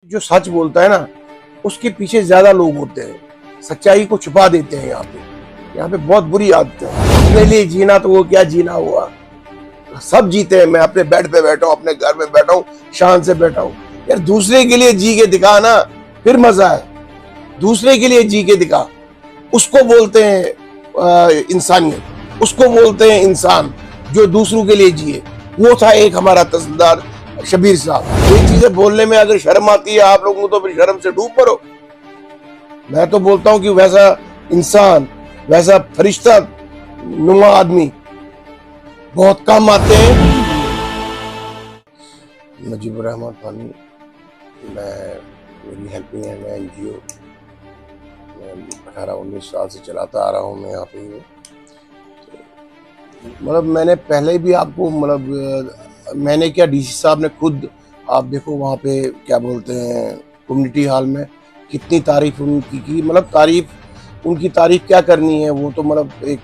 जो सच बोलता है ना, उसके पीछे ज्यादा लोग होते हैं, सच्चाई को छुपा देते हैं। यहाँ पे बहुत बुरी आदत है। अपने लिए जीना तो वो क्या जीना हुआ, सब जीते हैं। मैं अपने बेड पे बैठा हूँ, अपने घर में बैठा हूँ, शान से बैठा हूँ। यार दूसरे के लिए जी के दिखा ना, फिर मजा है। दूसरे के लिए जी के दिखा, उसको बोलते हैं इंसानियत, उसको बोलते हैं इंसान जो दूसरों के लिए जिए। वो था एक हमारा तहसीलदार शबीर साहब। ये चीजें बोलने में अगर शर्म आती है आप लोगों को तो फिर शर्म से डूब पड़ो। मैं तो बोलता हूँ कि वैसा इंसान, वैसा फरिश्ता नुमा आदमी बहुत कम आते हैं। मुजीबुर रहमान फानी, मेरी हेल्पिंग हैंड NGO 18-19 साल से चलाता आ रहा हूँ मैं यहाँ पे। मतलब मैंने पहले भी आपको मैंने क्या, DC साहब ने खुद, आप देखो वहाँ पे क्या बोलते हैं कम्युनिटी हॉल में कितनी तारीफ उनकी की। उनकी तारीफ क्या करनी है, वो तो एक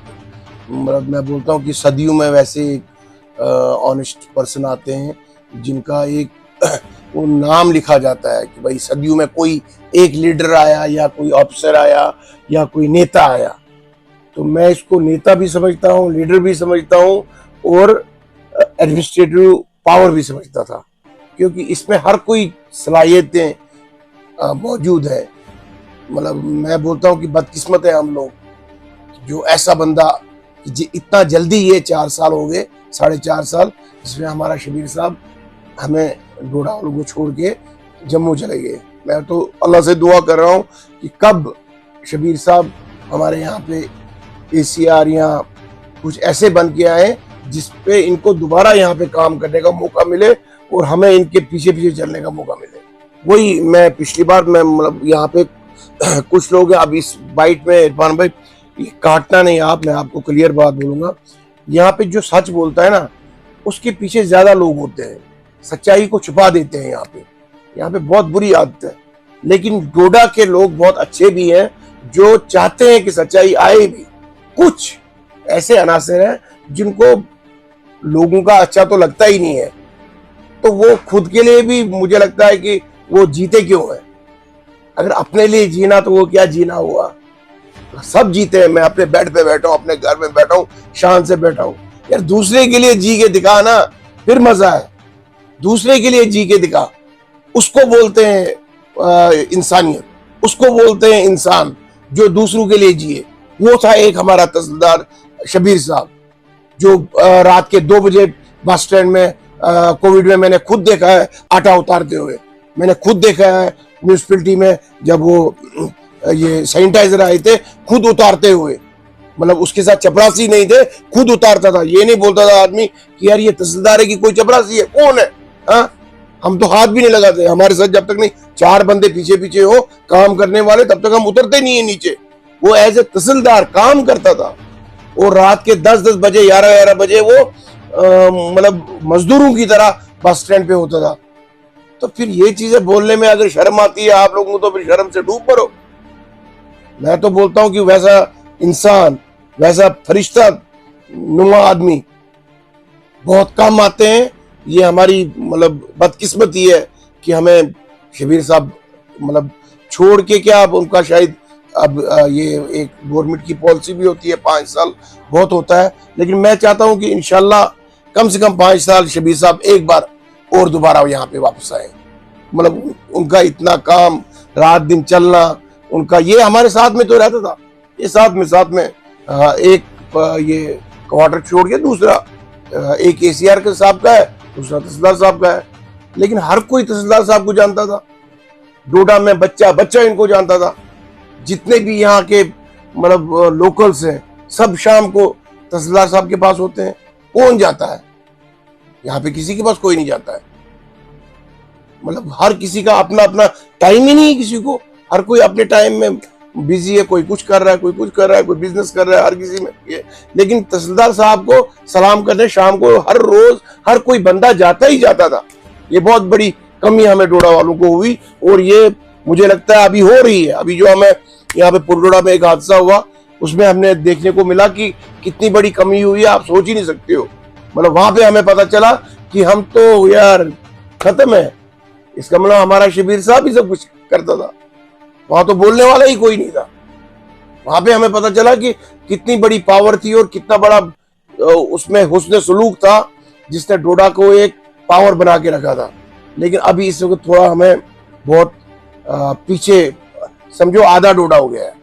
मैं बोलता हूँ कि सदियों में वैसे ऑनेस्ट पर्सन आते हैं जिनका एक वो नाम लिखा जाता है कि भाई सदियों में कोई एक लीडर आया या कोई ऑफिसर आया या कोई नेता आया। तो मैं इसको नेता भी समझता हूँ, लीडर भी समझता हूँ और एडमिनिस्ट्रेटिव पावर भी समझता था, क्योंकि इसमें हर कोई सलाहियतें मौजूद है। मैं बोलता हूँ कि बदकिस्मत है हम लोग जो ऐसा बंदा इतना जल्दी, ये 4 साल हो गए, 4.5 साल, जिसमें हमारा शबीर साहब हमें डोडावाल को छोड़ के जम्मू चले गए। मैं तो अल्लाह से दुआ कर रहा हूँ कि कब शबीर साहब हमारे यहाँ पे ACR या कुछ ऐसे बन के आए जिसपे इनको दोबारा यहाँ पे काम करने का मौका मिले और हमें इनके पीछे पीछे चलने का मौका मिले। वही मैं पिछली बार मैं यहाँ पे कुछ लोग हैं, अब इस बाइट में इरफान भाई ये काटना नहीं आप, मैं आपको क्लियर बात बोलूंगा। यहाँ पे जो सच बोलता है ना, उसके पीछे ज्यादा लोग होते हैं, सच्चाई को छुपा देते हैं। यहाँ पे बहुत बुरी आदत है। लेकिन डोडा के लोग बहुत अच्छे भी हैं जो चाहते हैं कि सच्चाई आए भी। कुछ ऐसे अनासर हैं जिनको लोगों का अच्छा तो लगता ही नहीं है, तो वो खुद के लिए भी मुझे लगता है कि वो जीते क्यों है। अगर अपने लिए जीना तो वो क्या जीना हुआ, सब जीते हैं। मैं अपने बेड पे बैठा हूँ, अपने घर में बैठा हूँ, शान से बैठा हूँ। यार दूसरे के लिए जी के दिखा ना, फिर मजा है। दूसरे के लिए जी के दिखा, उसको बोलते हैं इंसानियत, उसको बोलते हैं इंसान जो दूसरों के लिए जिए। वो था एक हमारा तहसीलदार शबीर साहब जो रात के 2 बजे बस स्टैंड में कोविड में मैंने खुद देखा है आटा उतारते हुए। मैंने खुद देखा है म्यूनिसिपैलिटी में जब वो ये सैनिटाइजर आए थे, खुद उतारते हुए। उसके साथ चपरासी नहीं थे, खुद उतारता था। ये नहीं बोलता था आदमी कि यार ये तहसीलदार है कि कोई चपरासी है, कौन है। हाँ, हम तो हाथ भी नहीं लगाते। हमारे साथ जब तक नहीं 4 बंदे पीछे पीछे हो काम करने वाले, तब तक हम उतरते नहीं है नीचे। वो एज ए तहसीलदार काम करता था और रात के 10-10 बजे 11-11 बजे वो मजदूरों की तरह बस स्टैंड पे होता था। तो फिर ये चीजें बोलने में अगर शर्म आती है आप लोगों को तो फिर शर्म से डूब पड़ो। मैं तो बोलता हूँ कि वैसा इंसान, वैसा फरिश्ता नुमा आदमी बहुत कम आते हैं। ये हमारी बदकिस्मती है कि हमें शबीर साहब छोड़ के क्या, अब उनका शायद अब ये एक गवर्नमेंट की पॉलिसी भी होती है 5 साल बहुत होता है। लेकिन मैं चाहता हूं कि इंशाल्लाह कम से कम 5 साल शबीर साहब एक बार और दोबारा यहाँ पे वापस आए। उनका इतना काम, रात दिन चलना उनका, ये हमारे साथ में तो रहता था। ये साथ में एक ये क्वार्टर छोड़ के दूसरा एक ACR के साहब का है, दूसरा तहसीलदार साहब का है। लेकिन हर कोई तहसीलदार साहब को जानता था। डोडा में बच्चा इनको जानता था। जितने भी यहाँ के लोकल्स हैं, सब शाम को तहसीलदार साहब के पास होते हैं। कौन जाता है यहाँ पे? किसी के पास कोई नहीं जाता है। हर किसी का अपना अपना टाइम ही नहीं है किसी को। हर कोई अपने टाइम में बिजी है, कोई कुछ कर रहा है, कोई कुछ कर रहा है, कोई बिजनेस कर रहा है, हर किसी में ये। लेकिन तहसीलदार साहब को सलाम करने शाम को हर रोज हर कोई बंदा जाता ही जाता था। ये बहुत बड़ी कमी हमें डोडा वालों को हुई और ये मुझे लगता है अभी हो रही है। अभी जो हमें यहाँ पे पुरडोडा में एक हादसा हुआ, उसमें हमने देखने को मिला कि कितनी बड़ी कमी हुई है, आप सोच ही नहीं सकते हो। वहां पे हमें पता चला कि हम तो यार खत्म है। इसका मतलब हमारा शबीर साहब ही सब कुछ करता था, वहां तो बोलने वाला ही कोई नहीं था। वहां पे हमें पता चला कि कितनी बड़ी पावर थी और कितना बड़ा उसमें हुस्न सलूक था, जिसने डोडा को एक पावर बना के रखा था। लेकिन अभी इस वक्त थोड़ा हमें बहुत पीछे, समझो आधा डोडा हो गया है।